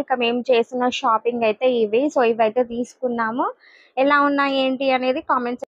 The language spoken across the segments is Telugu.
ఇక మేము చేసిన షాపింగ్ అయితే ఇవి. సో ఇవైతే తీసుకున్నాము. ఎలా ఉన్నాయి ఏంటి అనేది comments.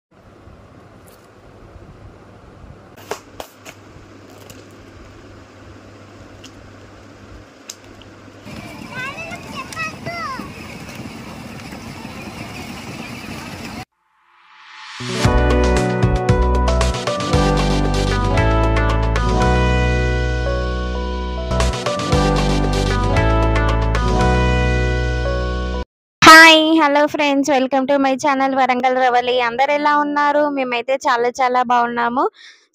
Hi hello friends, welcome to my channel Warangal Ravali. అందరు ఎలా ఉన్నారు? మేమైతే చాలా చాలా బాగున్నాము.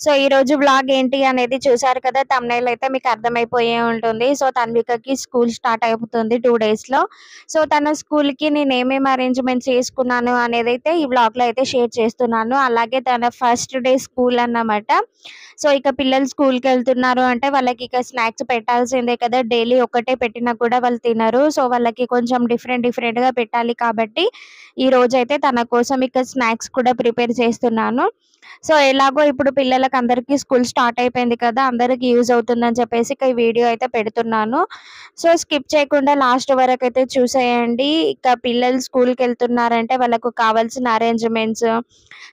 సో ఈ రోజు బ్లాగ్ ఏంటి అనేది చూసారు కదా, thumbnail అయితే మీకు అర్థమైపోయే ఉంటుంది. సో తన్వికకి స్కూల్ స్టార్ట్ అయిపోతుంది 2 days లో. సో తన స్కూల్ కి నేను ఏమేమి అరేంజ్మెంట్స్ చేసుకున్నాను అనేది అయితే ఈ బ్లాగ్ లో అయితే షేర్ చేస్తున్నాను. అలాగే తన ఫస్ట్ డే స్కూల్ అన్నమాట. సో ఇక పిల్లలు స్కూల్ కి వెళ్తున్నారు అంటే వాళ్ళకి ఇక స్నాక్స్ పెట్టాల్సిందే కదా. డైలీ ఒకటే పెట్టినా కూడా వాళ్ళు తినరు. సో వాళ్ళకి కొంచెం డిఫరెంట్ గా పెట్టాలి కాబట్టి ఈ రోజు అయితే తన కోసం ఇక స్నాక్స్ కూడా ప్రిపేర్ చేస్తున్నాను. సో ఎలాగో ఇప్పుడు పిల్లలకి అందరికీ స్కూల్ స్టార్ట్ అయిపోయింది కదా, అందరికి యూజ్ అవుతుందని చెప్పేసి ఇక ఈ వీడియో అయితే పెడుతున్నాను. సో స్కిప్ చేయకుండా లాస్ట్ వరకు అయితే చూసేయండి. ఇక పిల్లలు స్కూల్కి వెళ్తున్నారంటే వాళ్ళకు కావాల్సిన అరేంజ్మెంట్స్,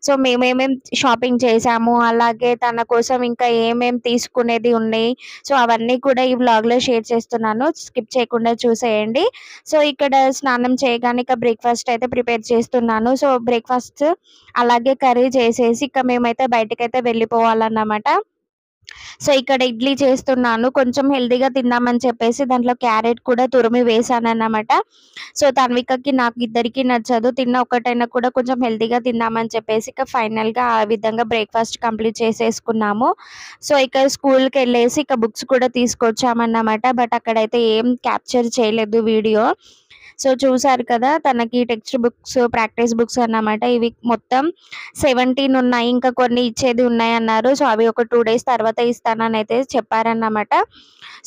సో మేమేమేం షాపింగ్ చేసాము, అలాగే తన కోసం ఇంకా ఏమేం తీసుకునేది ఉన్నాయి, సో అవన్నీ కూడా ఈ వ్లాగ్ లో షేర్ చేస్తున్నాను. స్కిప్ చేయకుండా చూసేయండి. సో ఇక్కడ స్నానం చేయగానే ఇక బ్రేక్ఫాస్ట్ అయితే ప్రిపేర్ చేస్తున్నాను. సో బ్రేక్ఫాస్ట్ అలాగే కర్రీ చేసేసి ఇక మేమైతే బయటకైతే వెళ్ళిపోవాలన్నమాట. సో ఇక్కడ ఇడ్లీ చేస్తున్నాను. కొంచెం హెల్తీగా తిందామని చెప్పేసి దాంట్లో క్యారెట్ కూడా తురిమి వేసాను అన్నమాట. సో తన్వికకి నాకు ఇద్దరికి నచ్చదు, తిన్న ఒకటైనా కూడా కొంచెం హెల్తీగా తిందామని చెప్పేసి ఇక ఫైనల్ గా ఆ విధంగా బ్రేక్ఫాస్ట్ కంప్లీట్ చేసేసుకున్నాము. సో ఇక స్కూల్ కి వెళ్ళేసి ఇక బుక్స్ కూడా తీసుకొచ్చామన్నమాట. బట్ అక్కడైతే ఏం క్యాప్చర్ చేయలేదు వీడియో. సో చూసారు కదా, తనకి టెక్స్ట్ బుక్స్, ప్రాక్టీస్ బుక్స్ అన్నమాట. ఇవి మొత్తం 17 ఉన్నాయి, ఇంకా కొన్ని ఇచ్చేది ఉన్నాయి అన్నారు. సో అవి ఒక 2 days తర్వాత ఇస్తానని అయితే చెప్పారన్నమాట.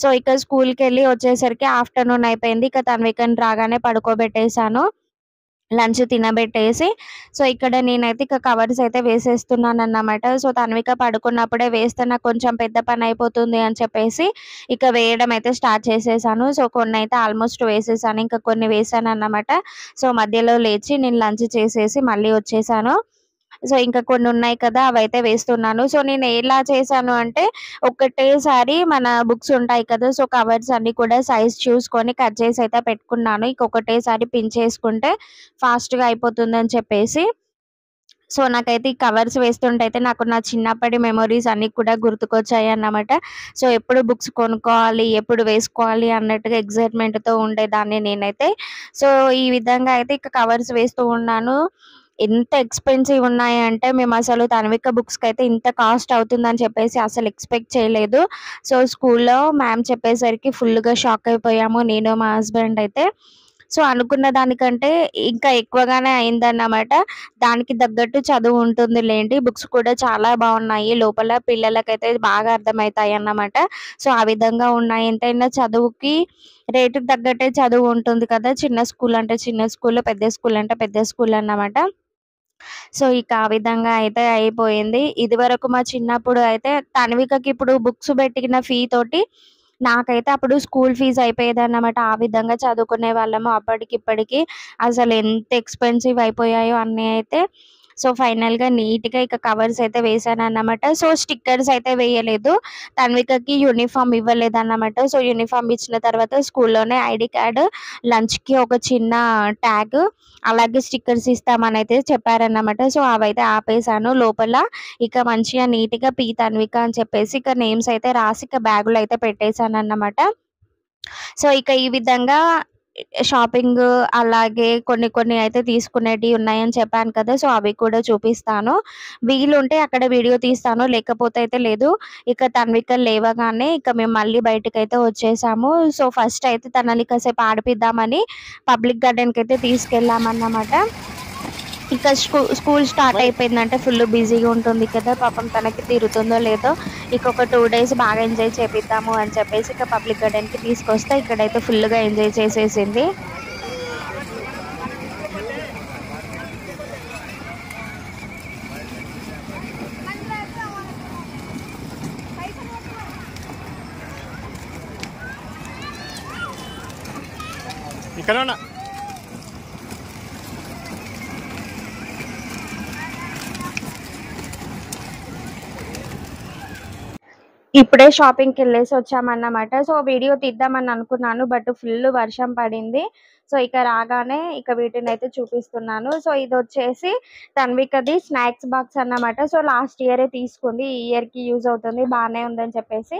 సో ఇక స్కూల్కి వెళ్ళి వచ్చేసరికి ఆఫ్టర్నూన్ అయిపోయింది. ఇక తన్వికని రాగానే పడుకోబెట్టేశాను, లంచ్ తినబెట్టేసి. సో ఇక్కడ నేనైతే ఇక కవర్స్ అయితే వేసేస్తున్నాను అన్నమాట. సో తన్విక పడుకున్నప్పుడే వేస్తే నాకు కొంచెం పెద్ద పని అయిపోతుంది అని చెప్పేసి ఇక వేయడం అయితే స్టార్ట్ చేసేసాను. సో కొన్ని అయితే ఆల్మోస్ట్ వేసేసాను, ఇంకా కొన్ని వేసాను అన్నమాట. సో మధ్యలో లేచి నేను లంచ్ చేసేసి మళ్ళీ వచ్చేసాను. సో ఇంకా కొన్ని ఉన్నాయి కదా, అవైతే వేస్తున్నాను. సో నేను ఎలా చేశాను అంటే ఒకటేసారి మన బుక్స్ ఉంటాయి కదా, సో కవర్స్ అన్ని కూడా సైజ్ చూసుకొని కట్ చేసి అయితే పెట్టుకున్నాను. ఇంకొకటేసారి పిన్ చేసుకుంటే ఫాస్ట్ గా అయిపోతుందని చెప్పేసి. సో నాకైతే ఈ కవర్స్ వేస్తుంటే అయితే నాకు నా చిన్నప్పటి మెమరీస్ అన్ని కూడా గుర్తుకొచ్చాయి అన్నమాట. సో ఎప్పుడు బుక్స్ కొనుక్కోవాలి, ఎప్పుడు వేసుకోవాలి అన్నట్టుగా ఎక్సైట్మెంట్ తో ఉండేదాన్ని నేనైతే. సో ఈ విధంగా అయితే ఇక కవర్స్ వేస్తూ ఉన్నాను. ఎంత ఎక్స్పెన్సివ్ ఉన్నాయంటే మేము అసలు తన్విక బుక్స్ కి అయితే ఇంత కాస్ట్ అవుతుందని చెప్పేసి అసలు ఎక్స్పెక్ట్ చేయలేదు. సో స్కూల్లో మ్యామ్ చెప్పేసరికి ఫుల్ గా షాక్ అయిపోయాము, నేను మా హస్బెండ్ అయితే. సో అనుకున్న దానికంటే ఇంకా ఎక్కువగానే అయిందన్నమాట. దానికి తగ్గట్టు చదువు ఉంటుంది లేండి. బుక్స్ కూడా చాలా బాగున్నాయి, లోపల పిల్లలకైతే బాగా అర్థమవుతాయి అన్నమాట. సో ఆ విధంగా ఉన్నాయి. ఎంతైనా చదువుకి రేటుకి తగ్గట్టే చదువు ఉంటుంది కదా. చిన్న స్కూల్ అంటే చిన్న స్కూల్, పెద్ద స్కూల్ అంటే పెద్ద స్కూల్ అన్నమాట. సో ఇక ఆ విధంగా అయితే అయిపోయింది. ఇదివరకు మా చిన్నప్పుడు అయితే తన్వికకి ఇప్పుడు బుక్స్ పెట్టిన ఫీ తోటి నాకైతే అప్పుడు స్కూల్ ఫీజు అయిపోయేదన్నమాట. ఆ విధంగా చదువుకునే వాళ్ళము. అప్పటికి ఇప్పటికి అసలు ఎంత ఎక్స్పెన్సివ్ అయిపోయాయో అన్నీ అయితే. సో ఫైనల్ గా నీట్ గా ఇక కవర్స్ అయితే వేసాను అన్నమాట. సో స్టిక్కర్స్ అయితే వేయలేదు, తన్వికకి యూనిఫామ్ ఇవ్వలేదు అన్నమాట. సో యూనిఫామ్ ఇచ్చిన తర్వాత స్కూల్లోనే ఐడి కార్డు, లంచ్ కి ఒక చిన్న ట్యాగ్, అలాగే స్టిక్కర్స్ ఇస్తామని అయితే చెప్పారన్నమాట. సో అవైతే ఆపేసాను. లోపల ఇక మంచిగా నీట్ గా పి తన్విక అని చెప్పేసి ఇక నేమ్స్ అయితే రాసి ఇక బ్యాగులో అయితే పెట్టేశాను అన్నమాట. సో ఇక ఈ విధంగా షాపింగ్ అలాగే కొన్ని కొన్ని అయితే తీసుకునేటివి ఉన్నాయని చెప్పాను కదా. సో అవి కూడా చూపిస్తాను. వీలుంటే అక్కడ వీడియో తీస్తాను, లేకపోతే అయితే లేదు. ఇక తన్విక లేవగానే ఇక మేము మళ్ళీ బయటకైతే వచ్చేసాము. సో ఫస్ట్ అయితే తనని కాసేపు ఆడిపిద్దామని పబ్లిక్ గార్డెన్ కి అయితే తీసుకెళ్ళామన్నమాట. ఇక స్కూల్ స్టార్ట్ అయిపోయిందంటే ఫుల్ బిజీగా ఉంటుంది కదా, పాపం తనకి తీరుతుందో లేదో. ఇక ఒక 2 days బాగా ఎంజాయ్ చేపిద్దాము అని చెప్పేసి ఇక పబ్లిక్ గార్డెన్ కి తీసుకొస్తే ఇక్కడైతే ఫుల్ గా ఎంజాయ్ చేసేసింది. ఇక్కడ ఉన్నా. ఇప్పుడే షాపింగ్‌కి ఎళ్ళేసి వచ్చామన్నమాట. సో, వీడియో తీద్దామని అనుకున్నాను. బట్ ఫుల్ వర్షం పడింది. సో, ఇక రాగానే ఇక వీటినైతే చూపిస్తున్నాను. సో, ఇదొచ్చేసి తన్వికది స్నాక్స్ బాక్స్ అన్నమాట. సో, లాస్ట్ ఇయరే తీసుకుంది. ఈ ఇయర్‌కి యూజ్ అవుతుంది. బానే ఉందని చెప్పేసి.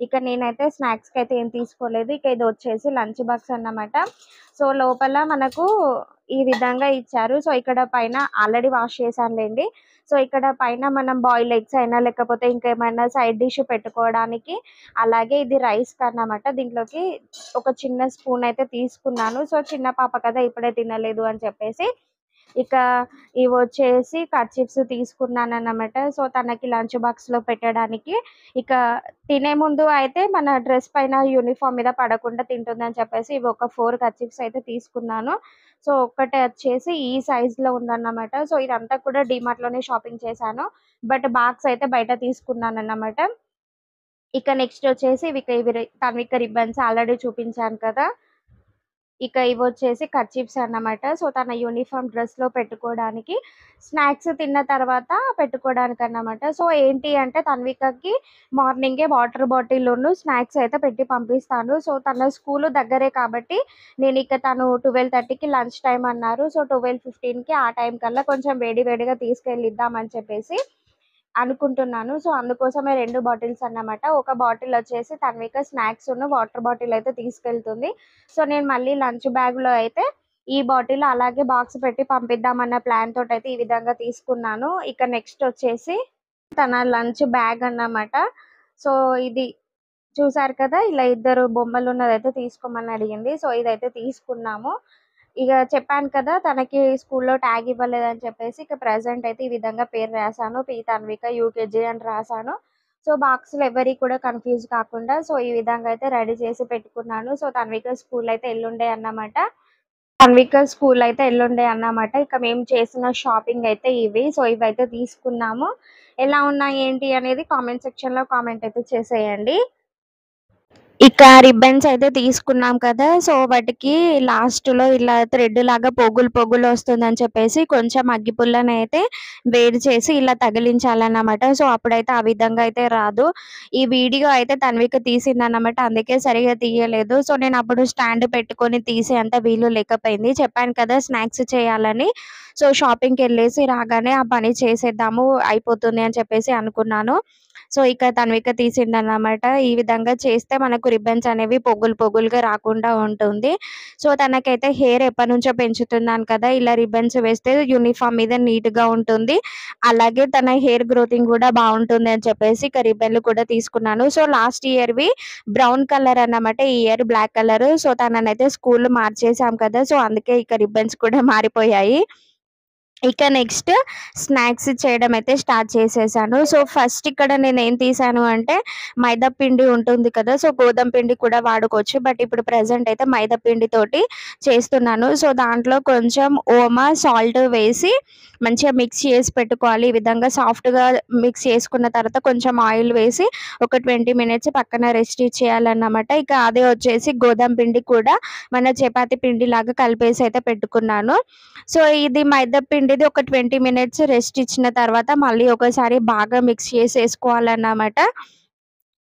ఇక నేనైతే స్నాక్స్‌కైతే ఏం తీసుకోలేదు. ఇక ఇదొచ్చేసి లంచ్ బాక్స్ అన్నమాట. సో, లోపల మనకు ఈ విధంగా ఇచ్చారు. సో, ఇక్కడ పైన ఆల్రెడీ వాష్ చేశానులెండి. సో, ఇక్కడ పైన మనం బాయిల్డ్ ఎగ్స్ అయినా లేకపోతే ఇంకేమైనా సైడ్ డిష్ పెట్టుకోవడానికి, అలాగే ఇది రైస్‌కన్నమాట. దీంట్లోకి ఒక చిన్న స్పూన్ అయితే తీసుకున్నాను. సో, చిన్న పాప కదా ఇప్పుడే తినలేదు అని చెప్పేసి. ఇక ఇవొచ్చేసి కర్చీఫ్స్ తీసుకున్నానన్నమాట. సో, తనకి లంచ్ బాక్స్‌లో పెట్టడానికి. ఇక తినే ముందు అయితే మన డ్రెస్ పైన యూనిఫార్మ్ మీద పడకుండా తింటుందని చెప్పేసి ఇవి ఒక 4 కర్చీఫ్స్ అయితే తీసుకున్నాను. సో, ఒక్కటే వచ్చేసి ఈ సైజ్‌లో ఉందన్నమాట. సో, ఇదంతా కూడా డీమార్ట్‌లోనే షాపింగ్ చేశాను. బట్ బాక్స్ అయితే బయట తీసుకున్నానన్నమాట. ఇక నెక్స్ట్ వచ్చేసి ఇవి తన్విక రిబ్బన్స్ ఆల్రెడీ చూపించాను కదా! ఇక ఇవొచ్చేసి కర్చీఫ్స్ అన్నమాట. సో, తన యూనిఫార్మ్ డ్రెస్‌లో పెట్టుకోవడానికి, స్నాక్స్ తిన్న తర్వాత పెట్టుకోవడానికన్నమాట. సో, ఏంటి అంటే తన్వికకి మార్నింగే వాటర్ బాటిల్‌లోను స్నాక్స్ అయితే పెట్టి పంపిస్తాను. సో, తన స్కూలు దగ్గరే కాబట్టి నేనిక తను 12:30కి లంచ్ టైమ్ అన్నారు. సో, 12:15కి ఆ టైం కల్లా కొంచెం వేడి వేడిగా తీసుకెళ్ళిద్దామని చెప్పేసి అనుకుంటున్నాను. సో, అందుకోసమే 2 బాటిల్స్ అన్నమాట. ఒక బాటిల్ వచ్చేసి తన్విక స్నాక్సును వాటర్ బాటిల్ అయితే తీసుకెళ్తుంది. సో, నేను మళ్ళీ లంచ్ బ్యాగ్‌లో అయితే ఈ బాటిల్ అలాగే బాక్స్ పెట్టి పంపిద్దామన్న ప్లాన్ తోటైతే ఈ విధంగా తీసుకున్నాను. ఇక నెక్స్ట్ వచ్చేసి తన లంచ్ బ్యాగ్ అన్నమాట. సో, ఇది చూసారు కదా! ఇలా ఇద్దరు బొమ్మలున్నదైతే తీసుకోమని అడిగింది. సో, ఇదైతే తీసుకున్నాము. ఇగ చెప్పాను కదా! తనకి స్కూల్‌లో ట్యాగ్ ఇవ్వలేదని చెప్పేసి ఇక ప్రెజెంట్ అయితే ఈ విధంగా పేరు రాసాను. పి తన్విక యూకేజీ అని రాసాను. సో, బాక్స్‌లో ఎవరియి కూడా కన్‌ఫ్యూజ్ కాకుండా సో, ఈ విధంగా అయితే రెడీ చేసి పెట్టుకున్నాను. సో, తన్విక స్కూల్ అయితే ఎల్లుండే అన్నమాట. ఇక మేము చేసిన షాపింగ్ అయితే ఇవి. సో, ఇవైతే తీసుకున్నాము. ఎలా ఉన్నాయి ఏంటి అనేది కామెంట్ సెక్షన్‌లో కామెంట్ అయితే చేసేయండి. ఇక రిబ్బన్స్ అయితే తీసుకున్నాం కదా! సో, వాటికి లాస్ట్‌లో ఇలా థ్రెడ్ లాగా పొగులు వస్తుందని చెప్పేసి కొంచెం అగ్గిపుల్లనైతే వేడి చేసి ఇలా తగిలించాలన్నమాట. సో, అప్పుడైతే ఆ విధంగా అయితే రాదు. ఈ వీడియో అయితే తన్విక తీసిందన్నమాట. అందుకే సరిగ్గా తీయలేదు. సో, నేనప్పుడు స్టాండ్ పెట్టుకొని తీసే అంత వీలు లేకపోయింది. చెప్పాను కదా! స్నాక్స్ చేయాలని. సో, షాపింగ్‌కెళ్ళేసి రాగానే ఆ పని చేసేద్దాము అయిపోతుంది అని చెప్పేసి అనుకున్నాను. సో, ఇక తన్విక తీసిందన్నమాట. ఈ విధంగా చేస్తే మనకు రిబ్బన్స్ అనేవి పొగులుగా రాకుండా ఉంటుంది. సో, తనకైతే హెయిర్ ఎప్పటినుంచో పెంచుతున్నాను కదా! ఇలా రిబ్బన్స్ వేస్తే యూనిఫార్మ్ మీద నీట్‌గా ఉంటుంది. అలాగే తన హెయిర్ గ్రోతింగ్ గూడా బావుంటుంది అని చెప్పేసి ఇక రిబ్బన్‌లు కూడా తీసుకున్నాను. సో, లాస్ట్ ఇయర్‌వి బ్రౌన్ కలర్ అన్నమాట. ఈ ఇయర్ బ్లాక్ కలర్. సో, తననైతే స్కూల్ మార్చేసాం కదా! సో, అందుకే ఇక రిబ్బన్స్ కూడా మారిపోయాయి. ఇక నెక్స్ట్ స్నాక్స్ చేయడం అయితే స్టార్ట్ చేసేసాను. సో, ఫస్ట్ ఇక్కడ నేనేం తీసాను అంటే మైదా పిండి ఉంటుంది కదా! సో, గోధుమ పిండి కూడా వాడుకోవచ్చు. బట్ ఇప్పుడు ప్రెజెంట్ అయితే మైదా పిండితోటి చేస్తున్నాను. సో, దాంట్లో కొంచెం ఓమా, సాల్ట్ వేసి మంచిగా మిక్స్ చేసి పెట్టుకోవాలి. ఈ విధంగా సాఫ్ట్‌గా మిక్స్ చేసుకున్న తర్వాత కొంచెం ఆయిల్ వేసి ఒక 20 మినిట్స్ పక్కన రెస్ట్ ఇచ్చేయాలన్నమాట. ఇక అదే వచ్చేసి గోధుమ పిండి కూడా మన చపాతీ పిండిలాగా కలిపేసి అయితే పెట్టుకున్నాను. సో, ఇది మైదా పిండిది ఒక 20 మినిట్స్ రెస్ట్ ఇచ్చిన తర్వాత మళ్ళీ ఒకసారి బాగా మిక్స్ చేసేసుకోవాలన్నమాట.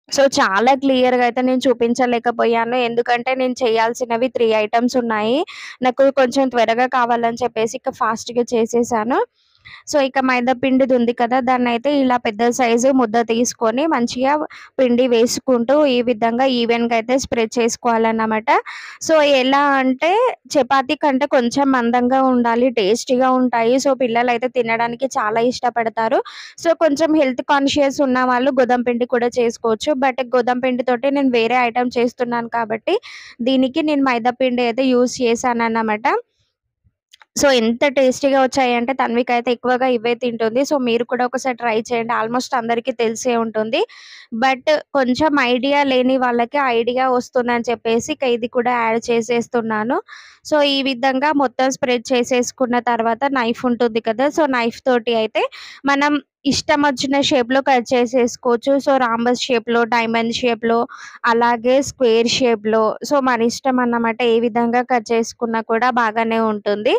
సో, చాలా క్లియర్‌గా అయితే నేను చూపించలేకపోయాను. ఎందుకంటే నేను చేయాల్సినవి 3 ఐటెమ్స్ ఉన్నాయి. నాకు కొంచెం త్వరగా కావాలని చెప్పేసి ఇక ఫాస్ట్‌గా చేసేసాను. సో, ఇక మైదా పిండిది ఉంది కదా! దాన్నైతే ఇలా పెద్ద సైజు ముద్ద తీసుకొని మంచిగా పిండి వేసుకుంటూ ఈ విధంగా ఈవెన్‌గా అయితే స్ప్రెడ్ చేసుకోవాలన్నమాట. సో, ఎలా అంటే చపాతీ కంటే కొంచెం మందంగా ఉండాలి. టేస్టీగా ఉంటాయి. సో, పిల్లలైతే తినడానికి చాలా ఇష్టపడతారు. సో, కొంచెం హెల్త్ కాన్షియస్ ఉన్నవాళ్ళు గోధుమ పిండి కూడా చేసుకోవచ్చు. బట్ గోధుమ పిండితోటి నేను వేరే ఐటెమ్ చేస్తున్నాను కాబట్టి దీనికి నేను మైదా పిండి అయితే యూజ్ చేశానన్నమాట. సో, ఎంత టేస్టీగా వచ్చాయంటే తన్విక అయితే ఎక్కువగా ఇవే తింటుంది. సో, మీరు కూడా ఒకసారి ట్రై చేయండి. ఆల్మోస్ట్ అందరికీ తెలిసే ఉంటుంది. బట్ కొంచెం ఐడియా లేని వాళ్ళకి ఐడియా వస్తుందని చెప్పేసి ఇక ఇది కూడా యాడ్ చేసేస్తున్నాను. సో ఈ విధంగా మొత్తం స్ప్రెడ్ చేసేసుకున్న తర్వాత నైఫ్ ఉంటుంది కదా! సో నైఫ్ తోటి అయితే మనం ఇష్టం వచ్చిన షేప్‌లో కట్ చేసేసుకోవచ్చు. సో రాంబస్ షేప్‌లో, డైమండ్ షేప్‌లో, అలాగే స్క్వేర్ షేప్‌లో, సో మన ఇష్టం అన్నమాట. ఏ విధంగా కట్ చేసుకున్నా కూడా బాగానే ఉంటుంది.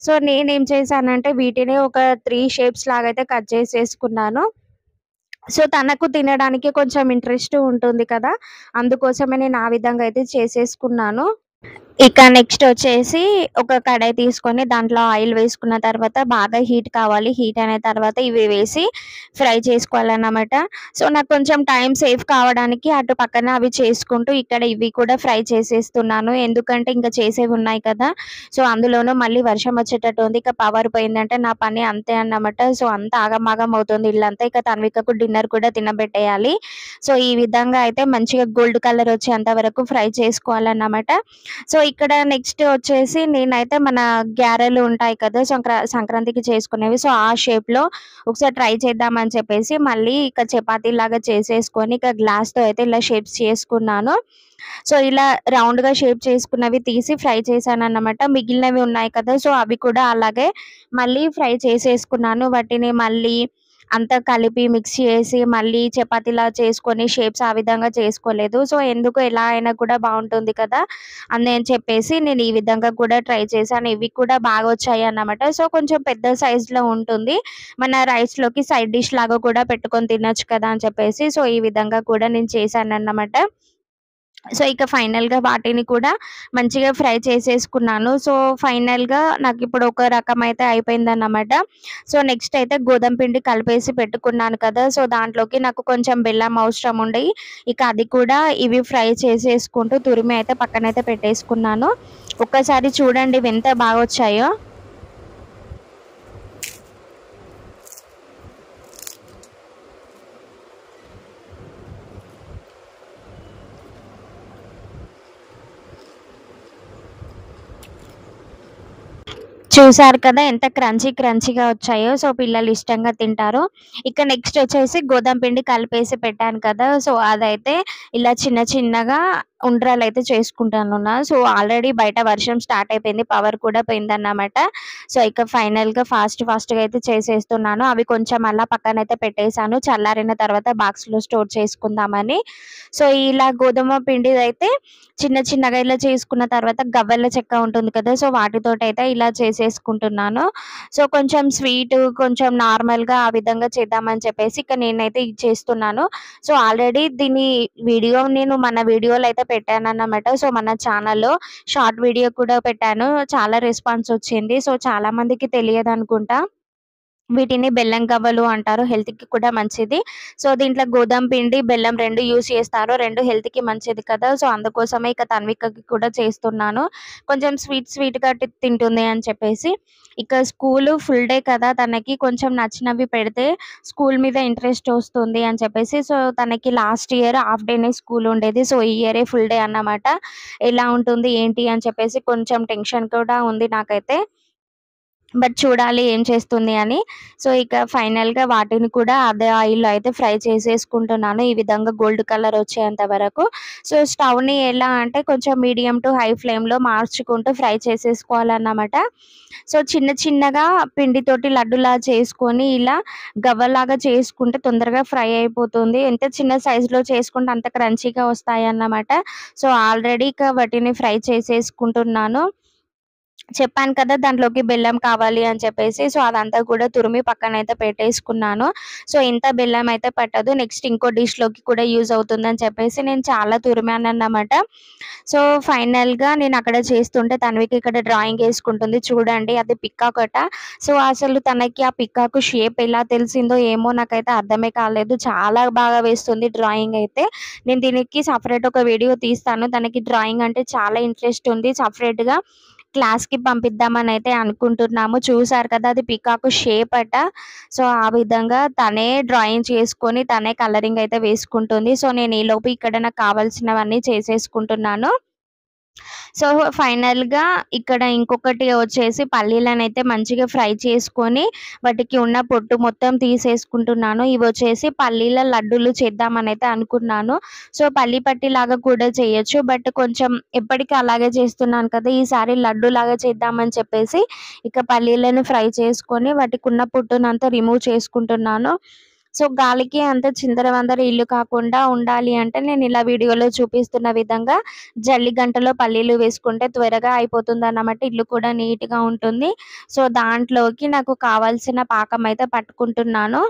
సో నేనేం చేశానంటే వీటిని ఒక 3 షేప్స్ లాగైతే కట్ చేసేసుకున్నాను. సో తనకు తినడానికి కొంచెం ఇంట్రెస్ట్ ఉంటుంది కదా! అందుకోసమే నేను ఆ విధంగా అయితే చేసేసుకున్నాను. ఇక నెక్స్ట్ వచ్చేసి ఒక కడాయి తీసుకొని దాంట్లో ఆయిల్ వేసుకున్న తర్వాత బాగా హీట్ కావాలి. హీట్ అయిన తర్వాత ఇవి వేసి ఫ్రై చేసుకోవాలన్నమాట. సో నాకు కొంచెం టైం సేవ్ కావడానికి అటు పక్కన అవి చేసుకుంటూ ఇక్కడ ఇవి కూడా ఫ్రై చేసేస్తున్నాను. ఎందుకంటే ఇంకా చేసేవి ఉన్నాయి కదా! సో అందులోనూ మళ్ళీ వర్షం వచ్చేటట్టు ఉంది. ఇక పవర్ పోయిందంటే నా పని అంతే అన్నమాట. సో అంతా ఆగమాగం అవుతుంది ఇల్లంతా. ఇక తన్వికకు డిన్నర్ కూడా తినబెట్టేయాలి. సో ఈ విధంగా అయితే మంచిగా గోల్డ్ కలర్ వచ్చేంత వరకు ఫ్రై చేసుకోవాలన్నమాట. సో ఇక్కడ నెక్స్ట్ వచ్చేసి నేనైతే మన గారెలు ఉంటాయి కదా! సంక్రాంతికి చేసుకునేవి. సో ఆ షేప్‌లో ఒకసారి ట్రై చేద్దామని చెప్పేసి మళ్ళీ ఇక చపాతీలాగా చేసేసుకొని ఇక గ్లాస్‌తో అయితే ఇలా షేప్స్ చేసుకున్నాను. సో ఇలా రౌండ్‌గా షేప్ చేసుకున్నవి తీసి ఫ్రై చేశానన్నమాట. మిగిలినవి ఉన్నాయి కదా! సో అవి కూడా అలాగే మళ్ళీ ఫ్రై చేసేసుకున్నాను. వాటిని మళ్ళీ అంతా కలిపి మిక్స్ చేసి మళ్ళీ చపాతీలా చేసుకొని షేప్స్ ఆ విధంగా చేసుకోలేదు. సో ఎందుకు ఎలా అయినా కూడా బావుంటుంది కదా! అని చెప్పేసి నేను ఈ విధంగా కూడా ట్రై చేశాను. ఇవి కూడా బాగా వచ్చాయన్నమాట. సో కొంచెం పెద్ద సైజ్‌లో ఉంటుంది. మన రైస్‌లోకి సైడ్ డిష్ లాగా కూడా పెట్టుకొని తినొచ్చు కదా! అని చెప్పేసి సో ఈ విధంగా కూడా నేను చేశానన్నమాట. సో ఇక ఫైనల్‌గా వాటిని కూడా మంచిగా ఫ్రై చేసేసుకున్నాను. సో ఫైనల్‌గా నాకిప్పుడు ఒక రకమైతే అయిపోయిందన్నమాట. సో నెక్స్ట్ అయితే గోధుమ పిండి కలిపేసి పెట్టుకున్నాను కదా! సో దాంట్లోకి నాకు కొంచెం బెల్లం అవసరం ఉండి, ఇక అది కూడా ఇవి ఫ్రై చేసేసుకుంటూ తురిమి అయితే పక్కనైతే పెట్టేసుకున్నాను. ఒక్కసారి చూడండి ఇవి ఎంత బాగొచ్చాయో. చూసారు కదా! ఎంత క్రంచీగా వచ్చాయో. సో, పిల్లలు ఇష్టంగా తింటారు. ఇక నెక్స్ట్ వచ్చేసి గోధుమ పిండి కలిపేసి పెట్టాను కదా! సో, అదైతే ఇలా చిన్నగా ఉండ్రాలైతే చేసుకుంటానున్నా. సో, ఆల్రెడీ బయట వర్షం స్టార్ట్ అయిపోయింది. పవర్ కూడా పోయిందన్నమాట. సో, ఇక ఫైనల్‌గా ఫాస్ట్‌గా అయితే చేసేస్తున్నాను. అవి కొంచెం అలా పక్కనైతే పెట్టేసాను. చల్లారిన తర్వాత బాక్స్‌లో స్టోర్ చేసుకుందామని. సో, ఇలా గోధుమ పిండిదైతే చిన్నగా ఇలా చేసుకున్న తర్వాత గవ్వల చెక్క ఉంటుంది కదా! సో, వాటితోటైతే ఇలా చేసేసుకుంటున్నాను. సో, కొంచెం స్వీటు, కొంచెం నార్మల్‌గా ఆ విధంగా చేద్దామని చెప్పేసి ఇక నేనైతే ఇది చేస్తున్నాను. సో, ఆల్రెడీ దీని వీడియో నేను మన వీడియోలో అయితే పెట్టానన్నమాట. సో, మన ఛానల్‌లో షార్ట్ వీడియో కూడా పెట్టాను. చాలా రెస్పాన్స్ వచ్చింది. సో, చాలా మందికి తెలియదనుకుంటా. వీటిని బెల్లం గవ్వలు అంటారు. హెల్త్‌కి కూడా మంచిది. సో, దీంట్లో గోధుమ పిండి, బెల్లం 2 యూజ్ చేస్తారు. 2 హెల్త్‌కి మంచిది కదా! సో, అందుకోసమే ఇక తన్వికకి కూడా చేస్తున్నాను. కొంచెం స్వీట్‌గా తింటుంది అని చెప్పేసి. ఇక స్కూలు ఫుల్ డే కదా! తనకి కొంచెం నచ్చినవి పెడితే స్కూల్ మీద ఇంట్రెస్ట్ వస్తుంది అని చెప్పేసి, సో, తనకి లాస్ట్ ఇయర్ హాఫ్ డేనే స్కూల్ ఉండేది. సో, ఈ ఇయరే ఫుల్ డే అన్నమాట. ఎలా ఉంటుంది ఏంటి అని చెప్పేసి కొంచెం టెన్షన్ కూడా ఉంది నాకైతే. బట్ చూడాలి ఏం చేస్తుంది అని. సో, ఇక ఫైనల్‌గా వాటిని కూడా అదే ఆయిల్‌లో అయితే ఫ్రై చేసేసుకుంటున్నాను. ఈ విధంగా గోల్డ్ కలర్ వచ్చేంత వరకు. సో, స్టవ్‌ని ఎలా అంటే కొంచెం మీడియం టు హై ఫ్లేమ్‌లో మార్చుకుంటూ ఫ్రై చేసేసుకోవాలన్నమాట. సో, చిన్నగా పిండితోటి లడ్డులా చేసుకొని ఇలా గవ్వలాగా చేసుకుంటే తొందరగా ఫ్రై అయిపోతుంది. ఎంత చిన్న సైజులో చేసుకుంటే అంత క్రంచీగా వస్తాయన్నమాట. సో, ఆల్రెడీ ఇక వాటిని ఫ్రై చేసేసుకుంటున్నాను. చెప్పాను కదా! దాంట్లోకి బెల్లం కావాలి అని చెప్పేసి. సో, అదంతా కూడా తురిమి పక్కనైతే పెట్టేసుకున్నాను. సో, ఇంత బెల్లం అయితే పట్టదు. నెక్స్ట్ ఇంకో డిష్‌లోకి కూడా యూజ్ అవుతుందని చెప్పేసి నేను చాలా తురిమానన్నమాట. సో, ఫైనల్‌గా నేనక్కడ చేస్తుంటే తన్విక ఇక్కడ డ్రాయింగ్ ఏసుకుంటుంది. చూడండి అది పికాకట. సో, అసలు తనకి ఆ పికాక్ షేప్ ఎలా తెలిసిందో ఏమో నాకైతే అర్థమే కాలేదు. చాలా బాగా వేస్తుంది డ్రాయింగ్ అయితే. నేను దీనికి సెపరేట్ ఒక వీడియో తీస్తాను. తనకి డ్రాయింగ్ అంటే చాలా ఇంట్రెస్ట్ ఉంది. సెపరేట్‌గా క్లాస్‌కి పంపిద్దామనైతే అనుకుంటున్నాము. చూసారు కదా! అది పీకాక్ షేప్ అట. సో, ఆ విధంగా తనే డ్రాయింగ్ చేసుకొని, తనే కలరింగ్ అయితే వేసుకుంటుంది. సో, నేను ఈలోపు ఇక్కడ నాకు కావాల్సినవన్నీ చేసేసుకుంటున్నాను. సో, ఫైనల్‌గా ఇక్కడ ఇంకొకటి వచ్చేసి పల్లీలనైతే మంచిగా ఫ్రై చేసుకొని, వాటికి ఉన్న పొట్టు మొత్తం తీసేసుకుంటున్నాను. ఇవొచ్చేసి పల్లీల లడ్డూలు చేద్దామనైతే అనుకున్నాను. సో, పల్లి పట్టీలాగా కూడా చేయొచ్చు. బట్ కొంచెం ఎప్పటికి అలాగే చేస్తున్నాను కదా! ఈసారి లడ్డూలాగా చేద్దామని చెప్పేసి, ఇక పల్లీలను ఫ్రై చేసుకొని, వాటికున్న పొట్టునంతా రిమూవ్ చేసుకుంటున్నాను. సో, గాలికి అంత చిందరవందర ఇల్లు కాకుండా ఉండాలి అంటే, నేనిలా వీడియోలో చూపిస్తున్న విధంగా జల్లి గంటలో పల్లీలు వేసుకుంటే త్వరగా అయిపోతుందన్నమాట. ఇల్లు కూడా నీట్‌గా ఉంటుంది. సో, దాంట్లోకి నాకు కావాల్సిన పాకం అయితే పట్టుకుంటున్నాను.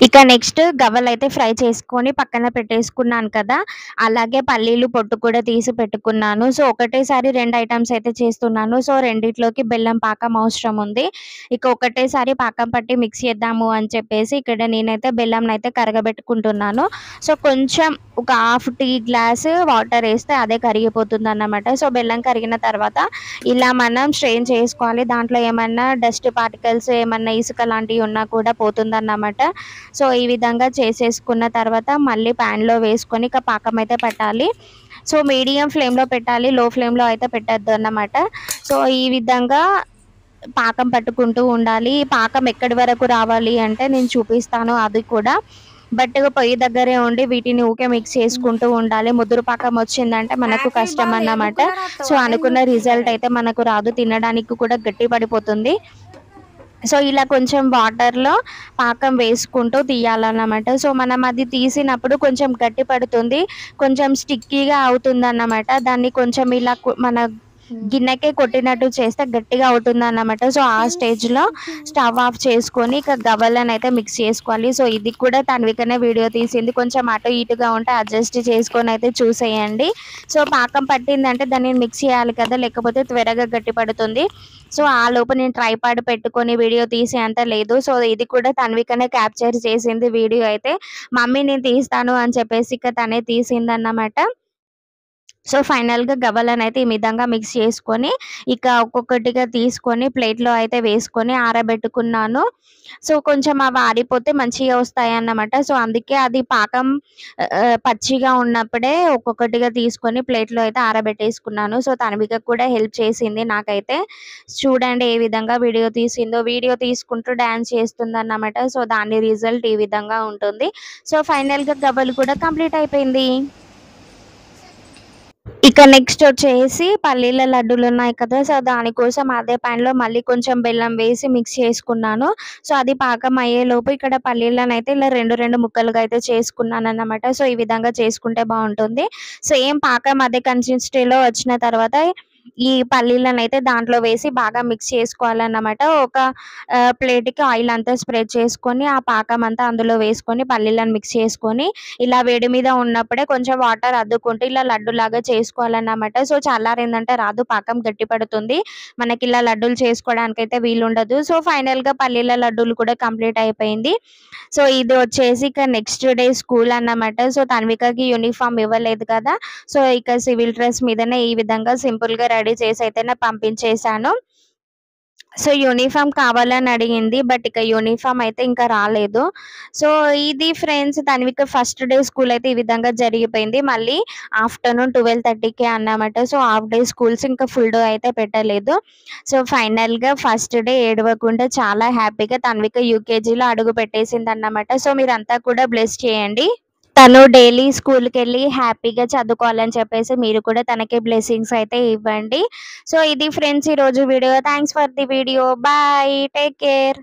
ఇక నెక్స్ట్ గవ్వలైతే ఫ్రై చేసుకొని పక్కన పెట్టేసుకున్నాను కదా! అలాగే పల్లీలు పొట్టు కూడా తీసి పెట్టుకున్నాను. సో, ఒకటేసారి 2 ఐటెమ్స్ అయితే చేస్తున్నాను. సో, రెండిట్లోకి బెల్లం పాకం అవసరం ఉంది. ఇక ఒకటేసారి పాకం పట్టి మిక్స్ చేద్దాము అని చెప్పేసి ఇక్కడ నేనైతే బెల్లంనైతే కరగబెట్టుకుంటున్నాను. సో, కొంచెం ఒక హాఫ్ టీ గ్లాస్ వాటర్ ఏస్తే అదే కరిగిపోతుందన్నమాట. సో, బెల్లం కరిగిన తర్వాత ఇలా మనం స్ట్రెయిన్ చేసుకోవాలి. దాంట్లో ఏమన్నా డస్ట్ పార్టికల్స్ ఏమన్నా ఇసుక లాంటివి ఉన్నా కూడా పోతుందన్నమాట. సో, ఈ విధంగా చేసేసుకున్న తర్వాత మళ్ళీ ప్యాన్‌లో వేసుకొని ఇక పాకం అయితే పెట్టాలి. సో, మీడియం ఫ్లేమ్‌లో పెట్టాలి. లో ఫ్లేమ్‌లో అయితే పెట్టొద్దన్నమాట. సో, ఈ విధంగా పాకం పట్టుకుంటూ ఉండాలి. ఈ పాకం ఎక్కడి వరకు రావాలి అంటే నేను చూపిస్తాను అది కూడా. బట్ పొయ్యి దగ్గరే ఉండి వీటిని ఊకే మిక్స్ చేసుకుంటూ ఉండాలి. ముదురు పాకం వచ్చిందంటే మనకు కష్టం అన్నమాట. సో, అనుకున్న రిజల్ట్ అయితే మనకు రాదు. తినడానికి కూడా గట్టి పడిపోతుంది. సో, ఇలా కొంచెం వాటర్‌లో పాకం వేసుకుంటూ తీయాలన్నమాట. సో, మనం అది తీసినప్పుడు కొంచెం గట్టి పడుతుంది. కొంచెం స్టిక్కీగా అవుతుందన్నమాట. దాన్ని కొంచెం ఇలా మన గిన్నెకే కొట్టినట్టు చేస్తే గట్టిగా అవుతుందన్నమాట. సో, ఆ స్టేజ్‌లో స్టవ్ ఆఫ్ చేసుకొని ఇక గవ్వలనైతే మిక్స్ చేసుకోవాలి. సో, ఇది కూడా తన్వికనే వీడియో తీసింది. కొంచెం అటు ఇటుగా ఉంటే అడ్జస్ట్ చేసుకొనైతే చూసేయండి. సో, పాకం పట్టిందంటే దాన్ని మిక్స్ చేయాలి కదా! లేకపోతే త్వరగా గట్టి పడుతుంది. సో, ఆలోపు నేను ట్రైపాడ్ పెట్టుకొని వీడియో తీసేంత లేదు. సో, ఇది కూడా తన్వికనే క్యాప్చర్ చేసింది వీడియో అయితే. మమ్మీ నేను తీస్తాను అని చెప్పేసి ఇక తనే తీసిందన్నమాట. సో, ఫైనల్‌గా గవ్వలనైతే ఈ విధంగా మిక్స్ చేసుకొని, ఇక ఒక్కొక్కటిగా తీసుకొని ప్లేట్‌లో అయితే వేసుకొని ఆరబెట్టుకున్నాను. సో, కొంచెం అవి ఆరిపోతే మంచిగా వస్తాయన్నమాట. సో, అందుకే అది పాకం పచ్చిగా ఉన్నప్పుడే ఒక్కొక్కటిగా తీసుకొని ప్లేట్‌లో అయితే ఆరబెట్టేసుకున్నాను. సో, తన్విక కూడా హెల్ప్ చేసింది నాకైతే. చూడండి ఏ విధంగా వీడియో తీసిందో. వీడియో తీసుకుంటూ డాన్స్ చేస్తుందన్నమాట. సో, దాని రిజల్ట్ ఈ విధంగా ఉంటుంది. సో, ఫైనల్‌గా గవ్వలు కూడా కంప్లీట్ అయిపోయింది. ఇక నెక్స్ట్ వచ్చేసి పల్లీల లడ్డూలున్నాయి కదా! సో, దానికోసం అదే పాన్‌లో మళ్ళీ కొంచెం బెల్లం వేసి మిక్స్ చేసుకున్నాను. సో, అది పాకం అయ్యేలోపు ఇక్కడ పల్లీలనైతే ఇలా 2 ముక్కలుగా అయితే చేసుకున్నానన్నమాట. సో, ఈ విధంగా చేసుకుంటే బావుంటుంది. సేమ్ పాకం అదే కన్సిస్టెన్సీలో వచ్చిన తర్వాత ఈ పల్లీలనైతే దాంట్లో వేసి బాగా మిక్స్ చేసుకోవాలన్నమాట. ఒక ప్లేట్‌కి ఆయిల్ అంతా స్ప్రెడ్ చేసుకొని, ఆ పాకం అంతా అందులో వేసుకొని పల్లీలను మిక్స్ చేసుకొని, ఇలా వేడి మీద ఉన్నప్పుడే కొంచెం వాటర్ అద్దుకుంటూ ఇలా లడ్డూలాగా చేసుకోవాలన్నమాట. సో, చల్లారిందంటే రాదు, పాకం గట్టి పడుతుంది. మనకిలా లడ్డూలు చేసుకోవడానికైతే వీలుండదు. సో, ఫైనల్‌గా పల్లీల లడ్డూలు కూడా కంప్లీట్ అయిపోయింది. సో, ఇది వచ్చేసి ఇక నెక్స్ట్ డే స్కూల్ అన్నమాట. సో, తన్వికకి యూనిఫార్మ్ ఇవ్వలేదు కదా! సో, ఇక సివిల్ డ్రెస్ మీదనే ఈ విధంగా సింపుల్‌గా రెడీ చేసి అయితేనే పంపించేశాను. సో, యూనిఫార్మ్ కావాలని అడిగింది. బట్ ఇక యూనిఫార్మ్ అయితే ఇంకా రాలేదు. సో, ఇది friends Tanvika first day school అయితే ఈ విధంగా జరిగిపోయింది. మళ్ళీ ఆఫ్టర్‌నూన్ 12:30కే అన్నమాట. సో, హాఫ్ డే స్కూల్స్ ఇంకా ఫుల్ డే అయితే పెట్టలేదు. సో, ఫైనల్‌గా ఫస్ట్ డే ఏడవకుండా చాలా హ్యాపీగా తన్విక యూకేజీలో అడుగు పెట్టేసిందన్నమాట. సో, మీరంతా కూడా బ్లెస్ చేయండి. తను డైలీ స్కూల్‌కెళ్ళి హ్యాపీగా చదువుకోవాలని చెప్పేసి మీరు కూడా తనకి బ్లెస్సింగ్స్ అయితే ఇవ్వండి. సో, ఇది ఫ్రెండ్స్ ఈరోజు వీడియో. Thanks for the video. Bye. Take care.